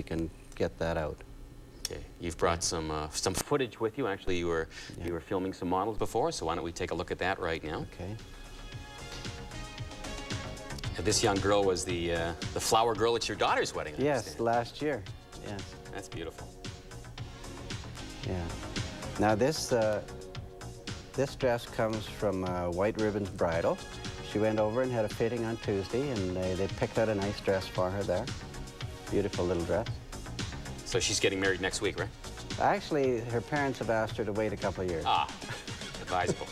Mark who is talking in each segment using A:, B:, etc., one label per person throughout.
A: we can get that out.
B: Okay, you've brought some footage with you. Actually, you were filming some models before, so why don't we take a look at that right now?
A: Okay.
B: This young girl was the flower girl at your daughter's wedding, I
A: Yes,
B: understand.
A: last year. Yes.
B: That's beautiful.
A: Yeah. Now this dress comes from White Ribbons Bridal. She went over and had a fitting on Tuesday, and they picked out a nice dress for her there. Beautiful little dress.
B: So she's getting married next week, right?
A: Actually, her parents have asked her to wait a couple of years.
B: Ah, advisable.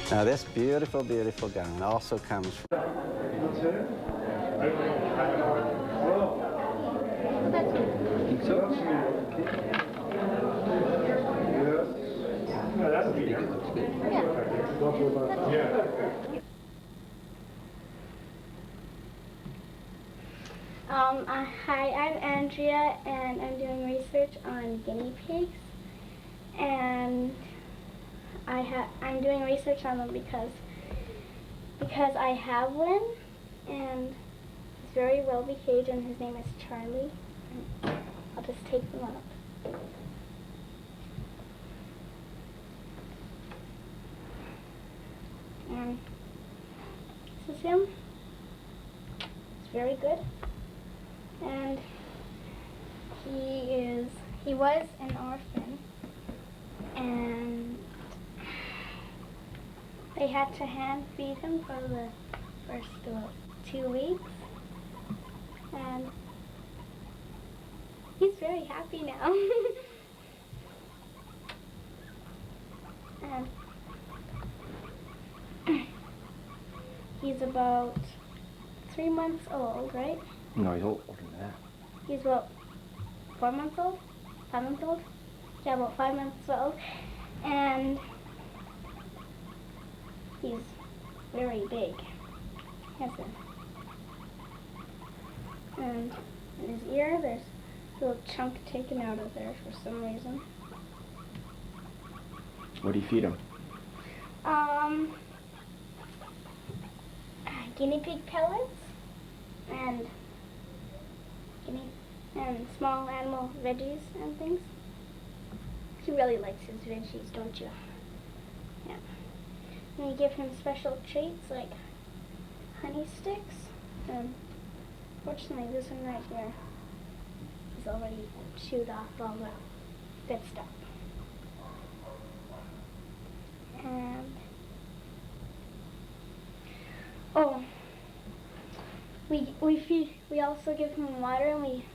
A: Now this beautiful, beautiful gown also comes from...
C: Hi, I'm Andrea, and I'm doing research on guinea pigs, and I'm doing research on them because I have one, and he's very well behaved, and his name is Charlie. And I'll just take them up. And this is him. He's very good. And he was an orphan, and they had to hand feed him for the first 2 weeks, and he's very happy now. And he's about 3 months old, right?
D: No, he's older than that.
C: He's about 4 months old? 5 months old? Yeah, about 5 months old. And he's very big. And in his ear, there's a little chunk taken out of there for some reason.
D: What do you feed him?
C: Guinea pig pellets and small animal veggies and things. He really likes his veggies, don't you? Yeah. And you give him special treats like honey sticks. And fortunately, this one right here is already chewed off all the good stuff. And we also give him water, and we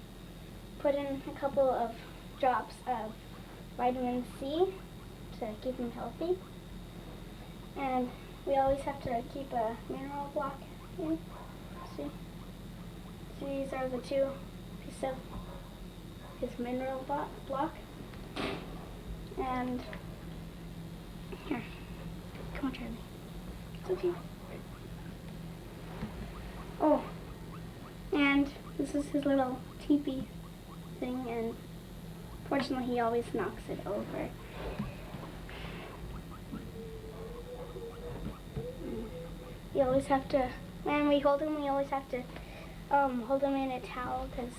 C: put in a couple of drops of vitamin C to keep him healthy. And we always have to keep a mineral block in. See? So these are the 2 pieces of his mineral block. And here, come on, Charlie. It's okay. Oh, and this is his little teepee thing, and fortunately he always knocks it over. You always have to, when we hold him, we always have to hold him in a towel, because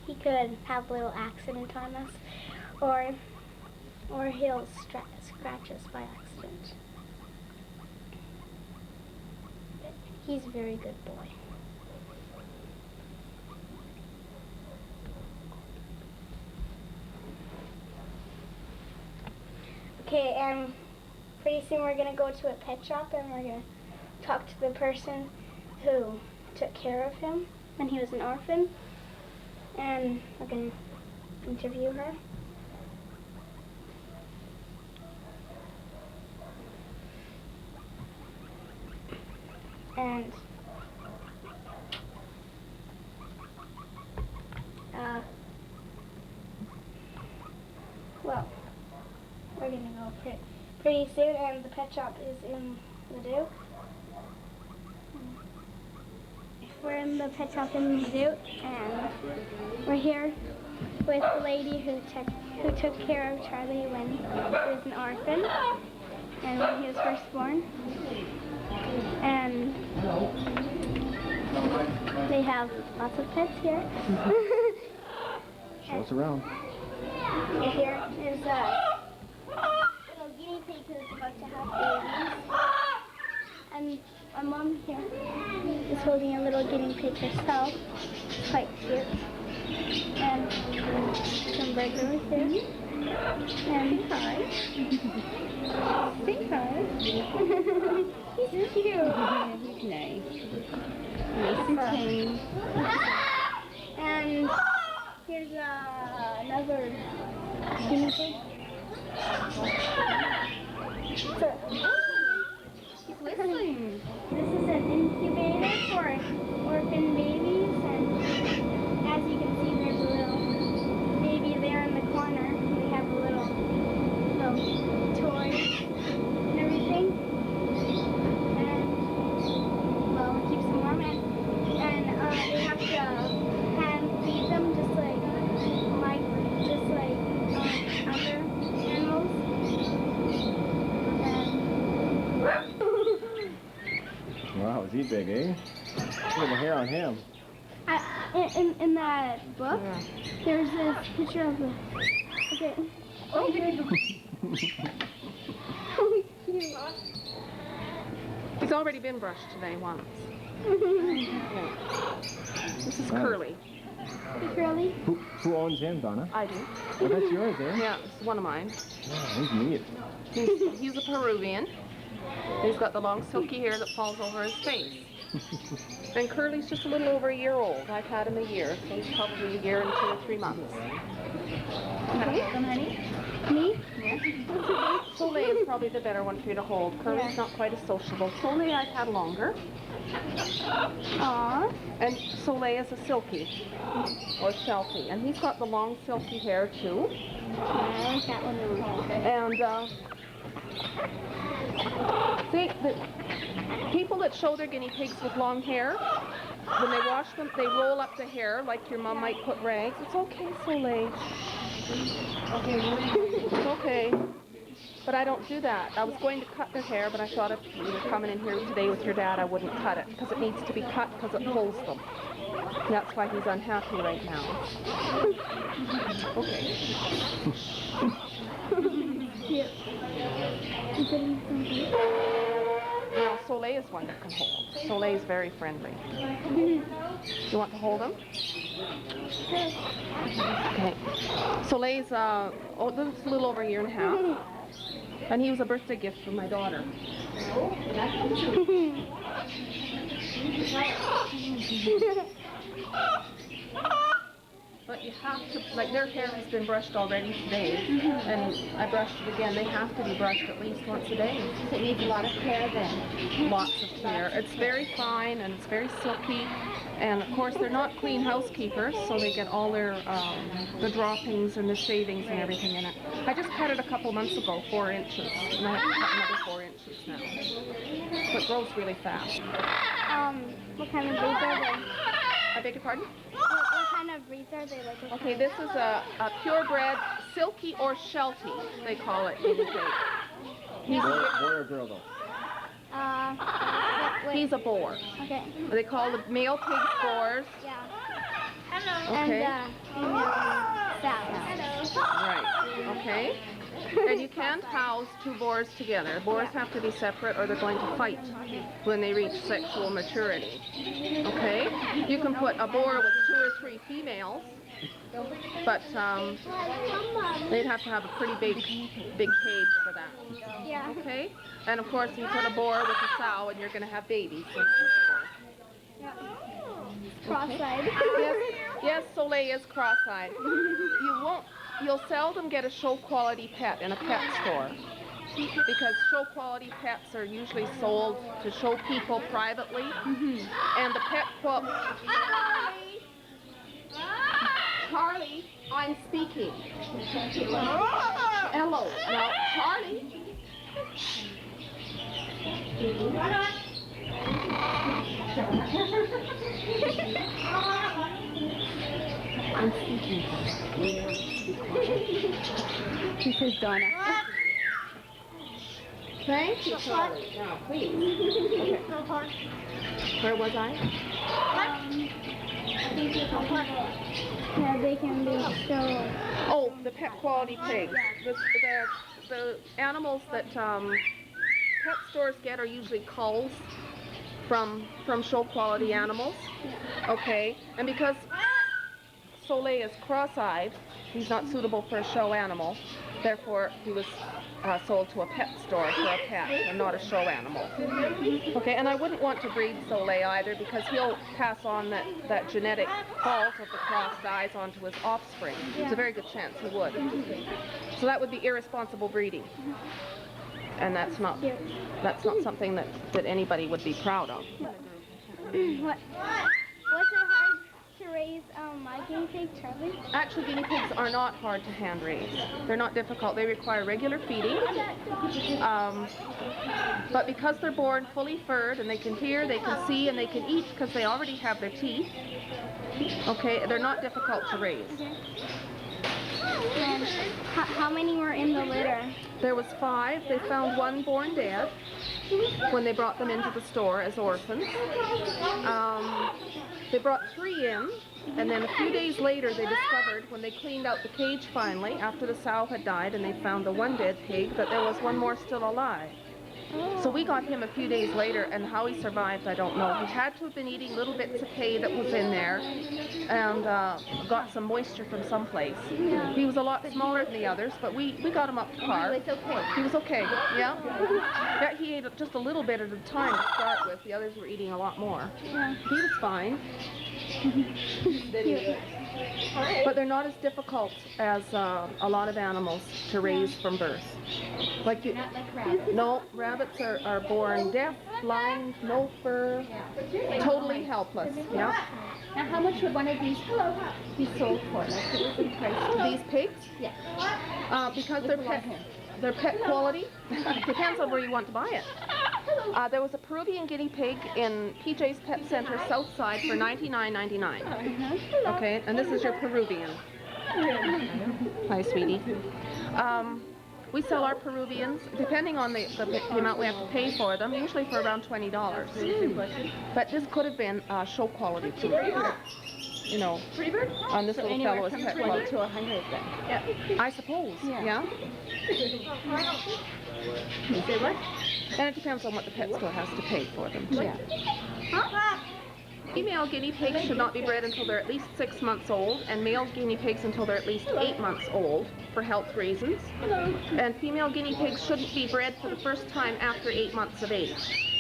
C: he could have a little accident on us, or he'll scratch us by accident. But he's a very good boy. Okay, and pretty soon we're going to go to a pet shop, and we're going to talk to the person who took care of him when he was an orphan, and we're going to interview her. And well, we're gonna go pretty soon, and the pet shop is in Leduc. We're in the pet shop in Leduc, and we're here with the lady who took care of Charlie when he was an orphan and when he was first born. And have lots of pets here.
D: Show us around.
C: Here is a little guinea pig who's about to have babies. And my mom here is holding a little guinea pig herself. It's quite cute. And some birds over here. And hi. Say hi. He's cute.
E: Yeah, he's nice. Nice and tame.
C: And here's another guinea pig. So,
E: He's whistling.
C: this is an incubator for orphan babies, and as you can see, there's a little baby there in the corner. They have a little toy and everything, and well, it keeps them warm, and they have to hand feed them just like other animals.
D: Wow, is he big, eh? Look at the hair on him.
C: In that book, there's this picture of the. Okay. Oh, cute.
E: He's already been brushed today once. This is
D: Wow.
E: Curly.
C: Hey, Curly.
D: Who owns him, Donna?
E: I do.
D: Oh, that's yours, eh?
E: Yeah, it's one of mine.
D: Wow, he's neat.
E: He's a Peruvian. He's got the long silky hair that falls over his face. And Curly's just a little over a year old. I've had him a year, so he's probably a year and 2 or 3 months.
C: Honey? Me?
E: Soleil is probably the better one for you to hold. Curly's not quite as sociable. Soleil I've had longer.
C: Aww.
E: And Soleil is a silky, or sheltie. And he's got the long silky hair too.
C: I like that one.
E: And the people that show their guinea pigs with long hair, when they wash them, they roll up the hair like your mom might put rags. It's okay, Soleil. It's okay. But I don't do that. I was going to cut their hair, but I thought if you were coming in here today with your dad, I wouldn't cut it, because it needs to be cut because it pulls them. That's why he's unhappy right now. Okay.
C: Cute. I'm getting some food.
E: Now, Soleil is one that can hold. Soleil is very friendly. You want to hold him? Okay. Soleil's this is a little over a year and a half. And he was a birthday gift from my daughter. But you have to, like, their hair has been brushed already today, and I brushed it again. They have to be brushed at least once a day.
C: It needs a lot of care then.
E: Lots of care. It's very fine and it's very silky, and of course they're not clean housekeepers, so they get all their the droppings and the shavings and everything in it. I just cut it a couple months ago, 4 inches, and I have to cut another 4 inches now. So it grows really fast.
C: What kind of breeds are they?
E: I beg your pardon?
C: What kind of breeds are they? Like,
E: Okay, this is a purebred silky or sheltie, they call it guinea pig.
D: Boy or girl, though?
C: wait.
E: He's a boar.
C: Okay.
E: They call the male pigs boars.
C: Yeah. Hello.
E: Okay.
C: And sows.
E: Right. Okay. And you can't house 2 boars together. Boars have to be separate or they're going to fight when they reach sexual maturity. Okay? You can put a boar with 2 or 3 females, but they'd have to have a pretty big cage for that.
C: Yeah.
E: Okay? And of course, you put a boar with a sow and you're going to have babies.
C: Cross-eyed.
E: Yes, Soleil is cross-eyed. You'll seldom get a show quality pet in a pet store, because show quality pets are usually sold to show people privately, and the pet Charlie, I'm speaking. Hello. Now, Charlie. I'm speaking.
C: This is Donna.
E: Thank you, Charlie. Now, please. Okay. Where was I?
C: Yeah, they can be so.
E: Oh, the pet quality pigs. The animals that pet stores get are usually culls from show quality animals. Okay, and because Soleil is cross-eyed, he's not suitable for a show animal. Therefore, he was sold to a pet store for a pet and not a show animal. Okay, and I wouldn't want to breed Soleil either because he'll pass on that genetic fault of the crossed eyes onto his offspring. There's a very good chance he would. So that would be irresponsible breeding. And that's not something that anybody would be proud of.
C: What? Was it hard to raise my guinea pig, Charlie?
E: Actually, guinea pigs are not hard to hand raise. They're not difficult. They require regular feeding. But because they're born fully furred and they can hear, they can see, and they can eat because they already have their teeth, okay, they're not difficult to raise.
C: And how many were in the litter?
E: There was 5. They found 1 born dead when they brought them into the store as orphans. They brought 3 in, and then a few days later they discovered, when they cleaned out the cage finally, after the sow had died and they found the 1 dead pig, that there was 1 more still alive. So we got him a few days later, and how he survived, I don't know. He had to have been eating little bits of hay that was in there and got some moisture from someplace. He was a lot smaller than the others, but we got him up to par.
C: He was okay.
E: He was okay, yeah. Yeah, he ate just a little bit at a time to start with. The others were eating a lot more.
C: Yeah.
E: He was fine. But they're not as difficult as a lot of animals to raise from birth. Like you,
F: Not like rabbits.
E: no, rabbits are born deaf, blind, no fur, totally helpless. Yeah.
F: Now, how much would one of these be sold for? Like, what was the price?
E: These pigs,
F: Yeah.
E: because they're pet quality, depends on where you want to buy it. There was a Peruvian guinea pig in PJ's Pet Center South Side for $99.99. Okay, and this is your Peruvian. Hi, sweetie. We sell our Peruvians, depending on the amount we have to pay for them, usually for around $20. But this could have been show quality Peruvian. You know, on this little fellow is pet quality.
F: To 100 then.
E: I suppose, yeah.
F: Say what?
E: And it depends on what the pet store has to pay for them, too.
F: Yeah.
E: Female guinea pigs should not be bred until they're at least 6 months old, and male guinea pigs until they're at least 8 months old for health reasons. And female guinea pigs shouldn't be bred for the first time after 8 months of age.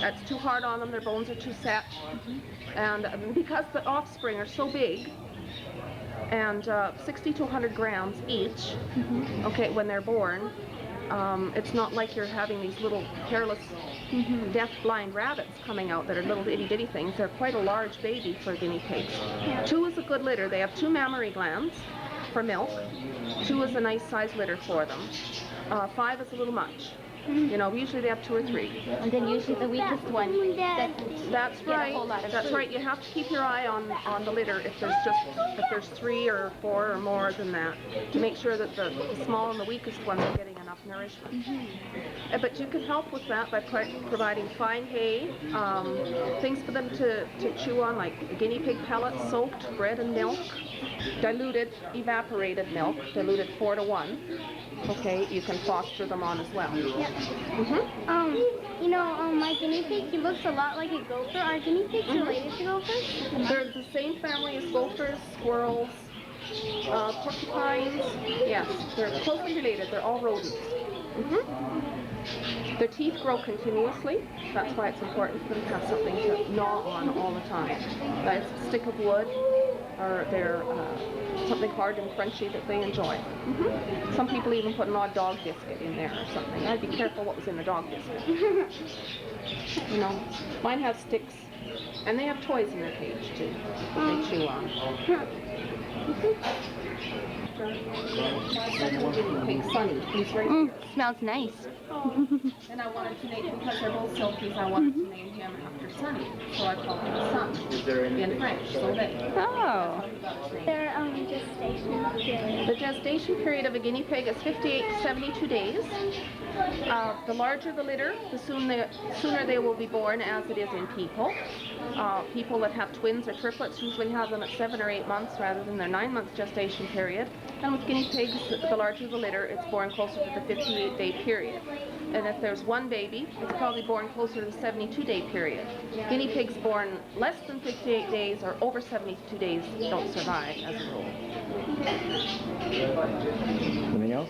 E: That's too hard on them, their bones are too set. And because the offspring are so big, and 60 to 100 grams each, okay, when they're born, it's not like you're having these little hairless, deaf-blind rabbits coming out that are little itty-bitty things. They're quite a large baby for guinea pigs. 2 is a good litter. They have 2 mammary glands for milk. 2 is a nice size litter for them. 5 is a little much. You know, usually they have 2 or 3.
F: And then usually the weakest one.
E: That's
F: Get a
E: right.
F: whole lot of
E: That's
F: food.
E: right. You have to keep your eye on the litter if there's 3 or 4 or more than that, to make sure that the small and the weakest ones are getting enough nourishment. But you can help with that by providing fine hay, things for them to chew on, like guinea pig pellets, soaked bread and milk, diluted, evaporated milk, diluted 4 to 1. Okay, you can foster them on as well.
C: You know, my guinea pig, he looks a lot like a gopher. Are guinea pigs related to gophers?
E: They're the same family as gophers, squirrels, porcupines. Yes, they're closely related. They're all rodents. Their teeth grow continuously. That's why it's important for them to have something to gnaw on all the time. That's a stick of wood, or they're something hard and crunchy that they enjoy. Some people even put an odd dog biscuit in there or something. I'd be careful what was in the dog biscuit. You know, mine have sticks, and they have toys in their cage too that they chew on. after my second guinea pig, Sunny. He's right here.
F: Smells nice.
E: And I wanted to name, because they're both silkies, I wanted to name him after Sunny. So I called him Sun in French. So that
F: Oh.
E: he got his name.
C: Their gestation period.
E: The gestation period of a guinea pig is 58 to 72 days. The larger the litter, the sooner they will be born, as it is in people. People that have twins or triplets usually have them at 7 or 8 months rather than their 9-month gestation period. And with guinea pigs, the larger the litter, it's born closer to the 58-day period. And if there's one baby, it's probably born closer to the 72-day period. Guinea pigs born less than 58 days or over 72 days don't survive as a rule.
D: Anything else?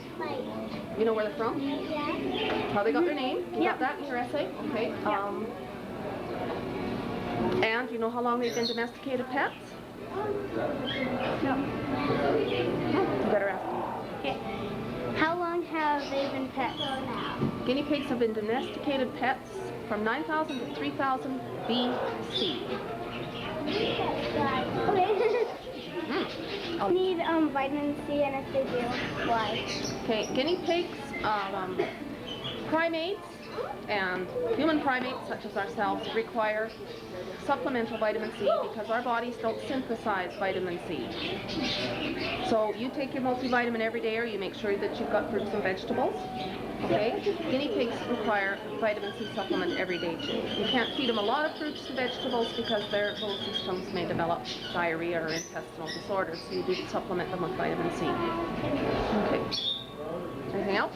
E: You know where they're from?
C: Yeah.
E: How they got their name? You got that in your essay? Okay. And you know how long they've been domesticated pets?
C: No.
E: You better ask them.
C: Okay. How long have they been pets?
E: Guinea pigs have been domesticated pets from 9,000 to 3,000 BC.
C: Okay. Need vitamin C, and if they do, why?
E: Okay, guinea pigs, primates, and human primates such as ourselves require supplemental vitamin C because our bodies don't synthesize vitamin C. So you take your multivitamin every day, or you make sure that you've got fruits and vegetables. Okay? Guinea pigs require vitamin C supplement every day too. You can't feed them a lot of fruits and vegetables because their little systems may develop diarrhea or intestinal disorders, so you do supplement them with vitamin C. Okay. Anything else?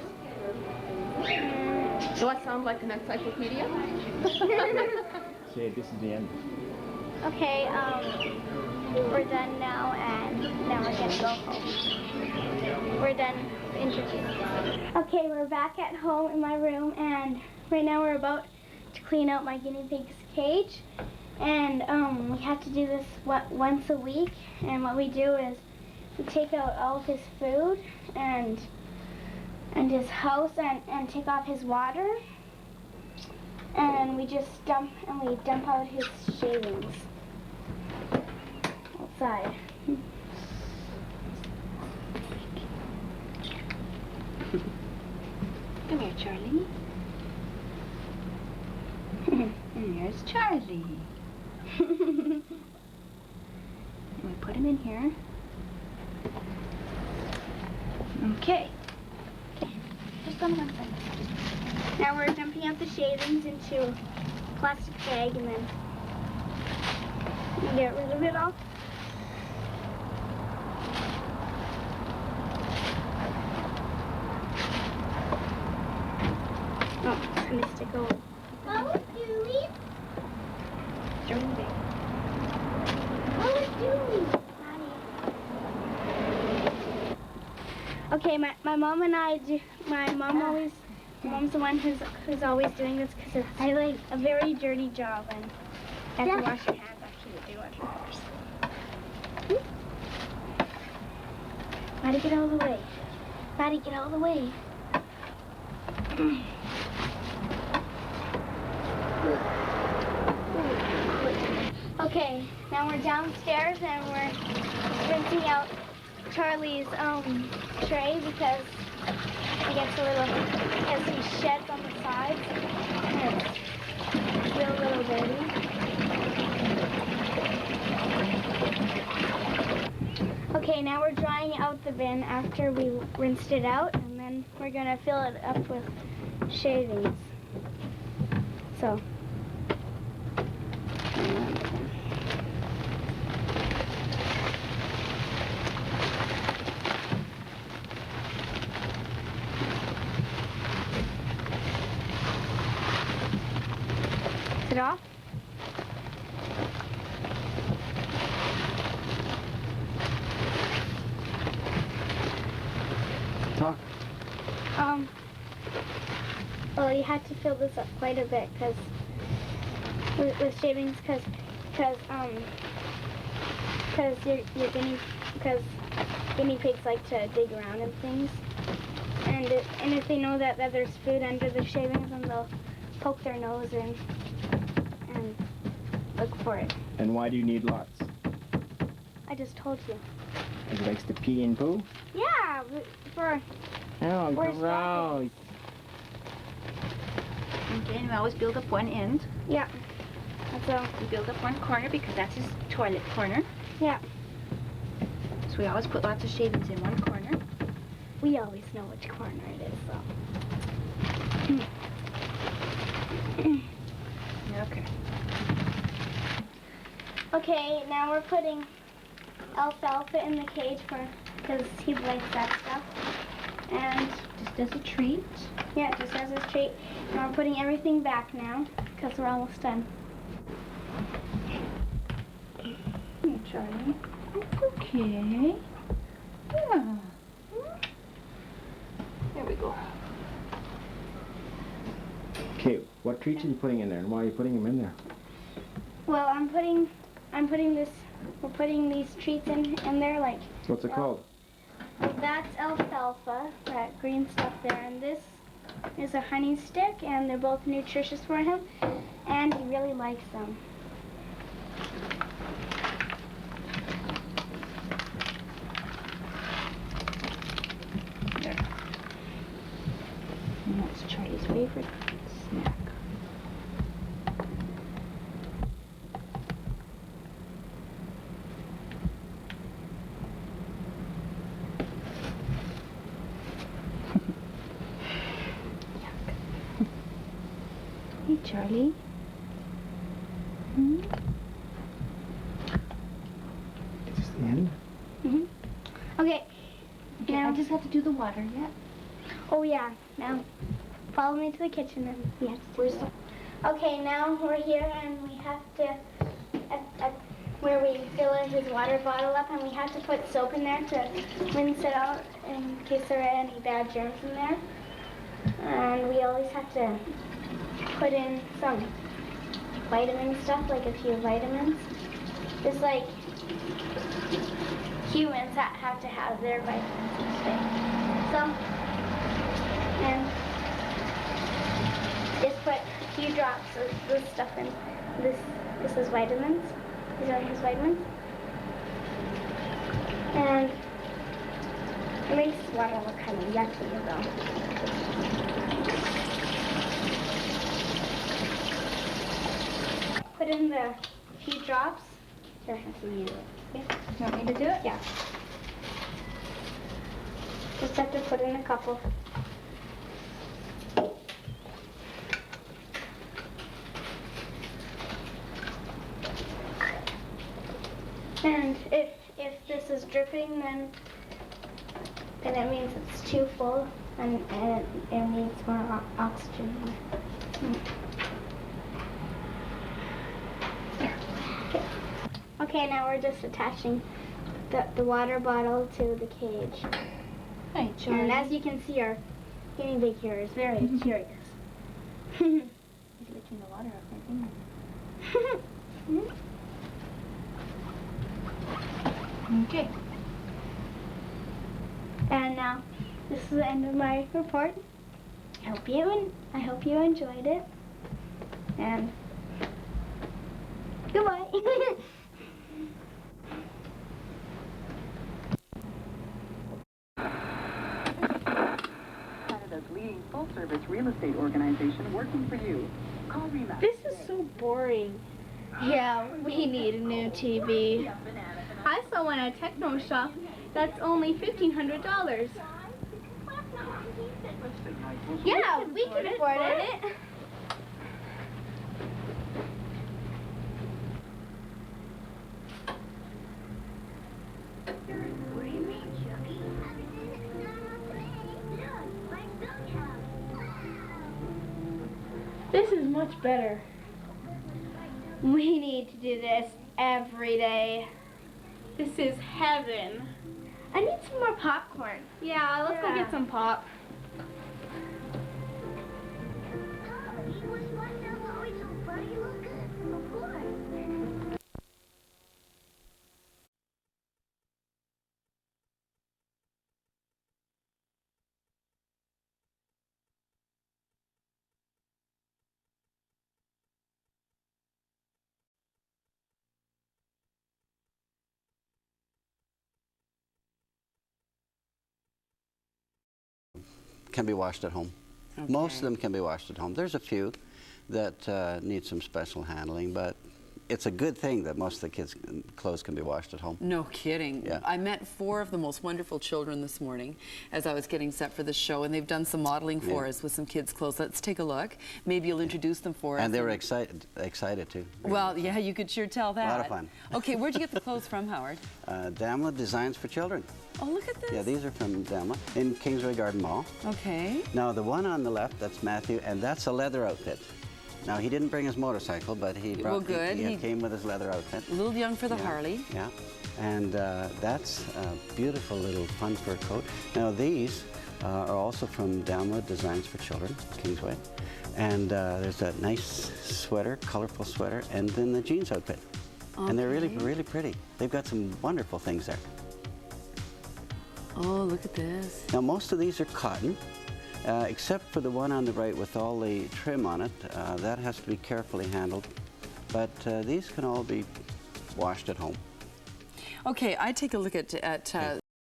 E: Do I sound like an encyclopedia?
D: Say this is the end.
C: Okay, we're done now, and now we're gonna go home. We're done the interview. Okay, we're back at home in my room, and right now we're about to clean out my guinea pig's cage. And we have to do this once a week, and what we do is we take out all of his food and his house and take off his water, and we just dump out his shavings outside.
F: Come here, Charlie. And here's Charlie. We put him in here. Okay.
C: Just on one side. Now we're dumping out the shavings into a plastic bag, and then get rid of it all. Oh, it's gonna stick over. Oh, Dewey. Throw it away. Oh, Dewey. Okay, my mom and I do. My mom's the one who's always doing this because it's a very dirty job, and you have to wash your hands after you do it. Maddie, get out of the way. Maddie, get out of the way. Okay, now we're downstairs and we're rinsing out Charlie's tray because it gets a little, as he sheds on the sides, and it's still a little dirty. Okay, now we're drying out the bin after we rinsed it out, and then we're gonna fill it up with shavings. So. Is it off?
A: Talk.
C: Well, you had to fill this up quite a bit because with shavings, because guinea pigs like to dig around and things, and if they know that there's food under the shavings, then they'll poke their nose in and look for it.
D: And why do you need lots?
C: I just told you.
D: He likes to pee and poo?
C: Yeah, for
D: Oh,
C: Where's
D: gross.
F: Okay, and we always build up one end.
C: yeah. So
F: We build up one corner because that's his toilet corner.
C: yeah,
F: So we always put lots of shavings in one corner.
C: we always know which corner it is. So.
F: Okay.
C: Okay, now we're putting alfalfa in the cage because he likes that stuff. And
F: Just as a treat.
C: yeah, just as a treat. And we're putting everything back now because we're almost done.
F: Here, Charlie. It's okay. Yeah. There we go.
D: Okay, what treats are you putting in there, and why are you putting them in there?
C: Well, we're putting these treats in there like,
D: What's it called?
C: that's alfalfa, that green stuff there, and this is a honey stick, and they're both nutritious for him, and he really likes them.
F: And that's Charlie's favorite snack. Hey, Charlie. Hmm?
D: Just the end?
C: Okay,
F: Okay,
C: now,
F: I just have to do the water yet.
C: oh yeah, now follow me to the kitchen and we have to do
F: Where's
C: that. Okay, now we're here and we have to, at where we fill his water bottle up, and we have to put soap in there to rinse it out in case there are any bad germs in there. And we always have to put in some vitamin stuff, like a few vitamins. Just like humans have to have their vitamins each day. So, and just put a few drops of this stuff in. This is vitamins. These are his vitamins. And it makes water look kind of yucky though. Put in the few drops. Here, I have to use it. Okay?
F: You want me to do it?
C: Yeah. Just have to put in a couple. And if this is dripping, then it means it's too full and it needs more oxygen. Okay, now we're just attaching the water bottle to the cage.
F: Hi, Charlie.
C: And as you can see, our guinea pig here is very curious.
F: He's licking the water off my finger. Okay.
C: And now, this is the end of my report. I hope you enjoyed it. And goodbye.
G: Canada's leading full-service real estate organization working for you. Call REMAX.
C: This is so boring. Yeah, we need a new TV. I saw one at Techno Shop that's only $1,500. Yeah, we can afford it. This is much better. We need to do this every day. This is heaven. I need some more popcorn. Yeah, let's go get some pop.
A: can be washed at home. Most of them can be washed at home. There's a few that need some special handling, but it's a good thing that most of the kids' clothes can be washed at home.
H: No kidding.
A: Yeah.
H: I met 4 of the most wonderful children this morning as I was getting set for the show, and they've done some modeling for us with some kids' clothes. Let's take a look. Maybe you'll introduce them for us.
A: And they were excited too.
H: Well, yeah, you could sure tell that.
A: A lot of fun.
H: Okay, where'd you get the clothes from, Howard?
A: Damla Designs for Children.
H: Oh, look at this.
A: Yeah, these are from Damla in Kingsway Garden Mall.
H: Okay.
A: Now, the one on the left, that's Matthew, and that's a leather outfit. Now, he didn't bring his motorcycle, but he brought.
H: Well, good.
A: He came with his leather outfit.
H: A little young for the
A: Yeah,
H: Harley.
A: Yeah, and that's a beautiful little fun fur coat. Now, these are also from Damla Designs for Children, Kingsway. And there's that nice sweater, colorful sweater, and then the jeans outfit. And they're really, really pretty. They've got some wonderful things there.
H: Oh, look at this.
A: Now, most of these are cotton. Except for the one on the right with all the trim on it. That has to be carefully handled. But these can all be washed at home.
H: Okay, I take a look at